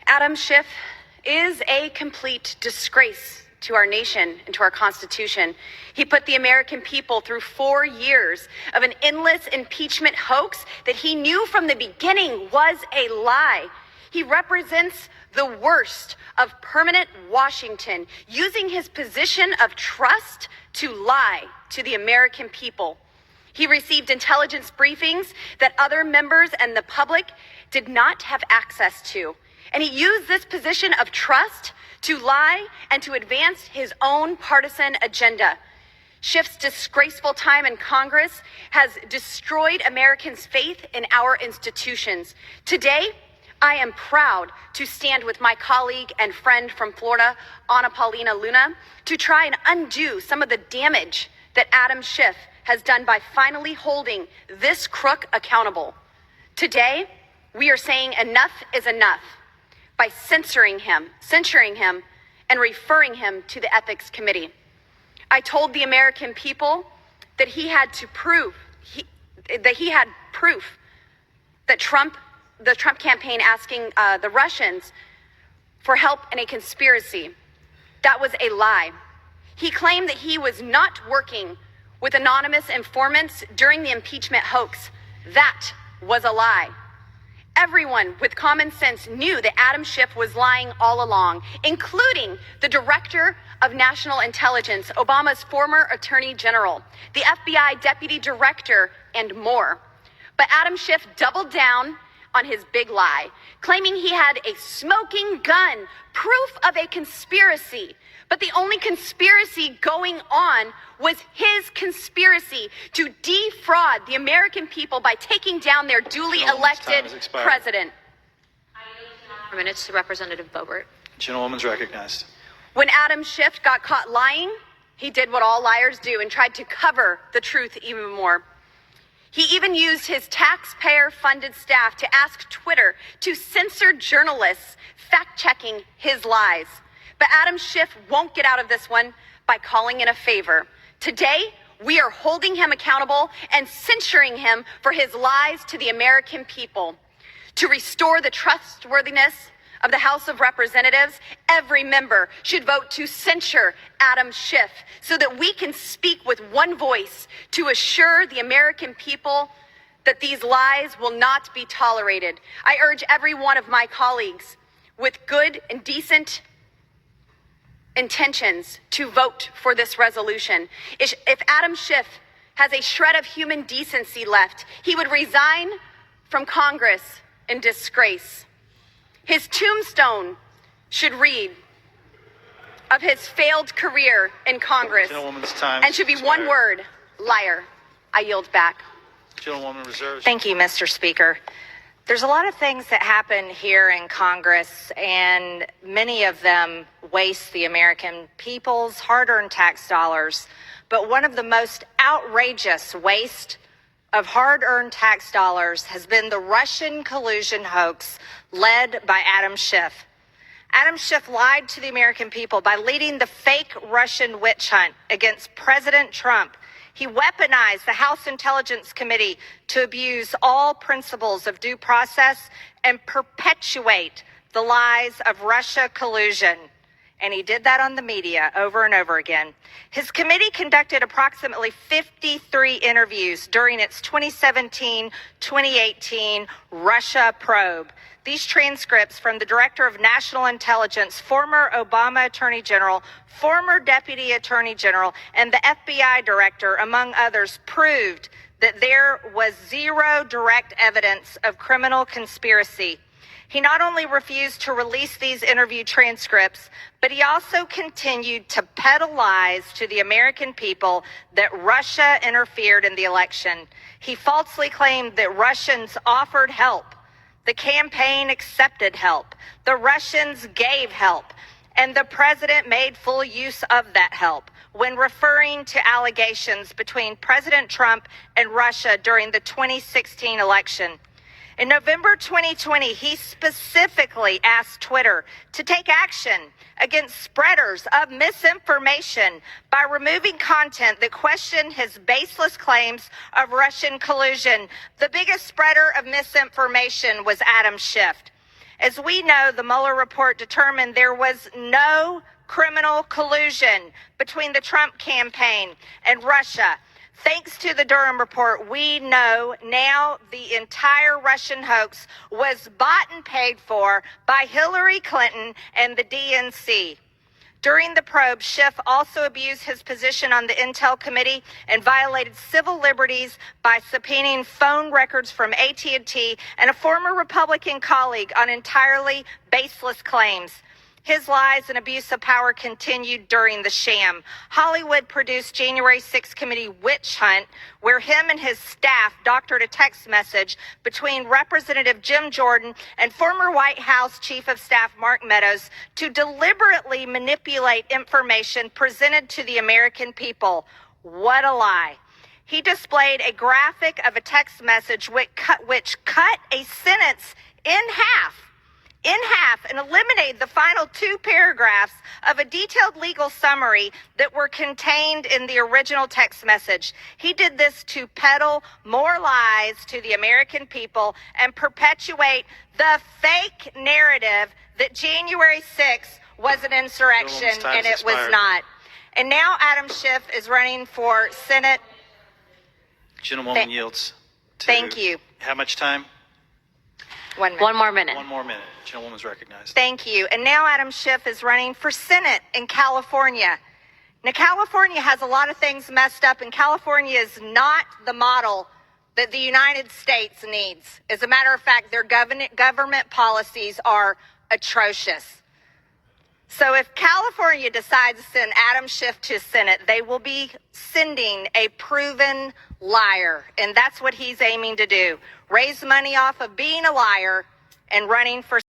Adam Schiff is a complete disgrace to our nation and to our Constitution. He put the American people through 4 years of an endless impeachment hoax that he knew from the beginning was a lie. He represents the worst of permanent Washington, using his position of trust to lie to the American people. He received intelligence briefings that other members and the public did not have access to. And he used this position of trust to lie and to advance his own partisan agenda. Schiff's disgraceful time in Congress has destroyed Americans' faith in our institutions. Today, I am proud to stand with my colleague and friend from Florida, Ana Paulina Luna, to try and undo some of the damage that Adam Schiff has done by finally holding this crook accountable. Today, we are saying enough is enough by censuring him, and referring him to the Ethics Committee. I told the American people that he had proof that the Trump campaign asking the Russians for help in a conspiracy. That was a lie. He claimed that he was not working with anonymous informants during the impeachment hoax. That was a lie. Everyone with common sense knew that Adam Schiff was lying all along, including the Director of National Intelligence, Obama's former Attorney General, the FBI Deputy Director, and more. But Adam Schiff doubled down on his big lie, claiming he had a smoking gun, proof of a conspiracy. But the only conspiracy going on was his conspiracy to defraud the American people by taking down their duly elected president. Minutes to Representative Boebert. Gentlewoman's recognized. When Adam Schiff got caught lying, he did what all liars do and tried to cover the truth even more. He even used his taxpayer-funded staff to ask Twitter to censor journalists fact-checking his lies. But Adam Schiff won't get out of this one by calling in a favor. Today, we are holding him accountable and censuring him for his lies to the American people. To restore the trustworthiness of the House of Representatives, every member should vote to censure Adam Schiff so that we can speak with one voice to assure the American people that these lies will not be tolerated. I urge every one of my colleagues with good and decent intentions to vote for this resolution. If Adam Schiff has a shred of human decency left, he would resign from Congress in disgrace. His tombstone should read of his failed career in Congress and should be one word: liar. I yield back. Gentlewoman reserves. Thank you, Mr. Speaker. There's a lot of things that happen here in Congress, and many of them waste the American people's hard-earned tax dollars. But one of the most outrageous waste of hard-earned tax dollars has been the Russian collusion hoax led by Adam Schiff. Adam Schiff lied to the American people by leading the fake Russian witch hunt against President Trump. He weaponized the House Intelligence Committee to abuse all principles of due process and perpetuate the lies of Russia collusion. And he did that on the media over and over again. His committee conducted approximately 53 interviews during its 2017-2018 Russia probe. These transcripts from the Director of National Intelligence, former Obama Attorney General, former Deputy Attorney General, and the FBI Director, among others, proved that there was zero direct evidence of criminal conspiracy. He not only refused to release these interview transcripts, but he also continued to peddle lies to the American people that Russia interfered in the election. He falsely claimed that Russians offered help. The campaign accepted help. The Russians gave help. And the president made full use of that help when referring to allegations between President Trump and Russia during the 2016 election. In November 2020, he specifically asked Twitter to take action against spreaders of misinformation by removing content that questioned his baseless claims of Russian collusion. The biggest spreader of misinformation was Adam Schiff. As we know, the Mueller report determined there was no criminal collusion between the Trump campaign and Russia. Thanks to the Durham report, we know now the entire Russian hoax was bought and paid for by Hillary Clinton and the DNC. During the probe, Schiff also abused his position on the Intel Committee and violated civil liberties by subpoenaing phone records from AT&T and a former Republican colleague on entirely baseless claims. His lies and abuse of power continued during the sham. Hollywood produced January 6th committee witch hunt, where him and his staff doctored a text message between Representative Jim Jordan and former White House Chief of Staff Mark Meadows to deliberately manipulate information presented to the American people. What a lie. He displayed a graphic of a text message which cut a sentence in half and eliminated the final 2 paragraphs of a detailed legal summary that were contained in the original text message. He did this to peddle more lies to the American people and perpetuate the fake narrative that January 6th was an insurrection, and it was not. And now Adam Schiff is running for Senate. Gentlewoman yields to... Thank you. How much time? 1 minute. One more minute. 1 more minute. Gentlewoman's recognized. Thank you. And now Adam Schiff is running for Senate in California. Now, California has a lot of things messed up, and California is not the model that the United States needs. As a matter of fact, their government policies are atrocious. So if California decides to send Adam Schiff to Senate, they will be sending a proven liar. And that's what he's aiming to do. Raise money off of being a liar and running for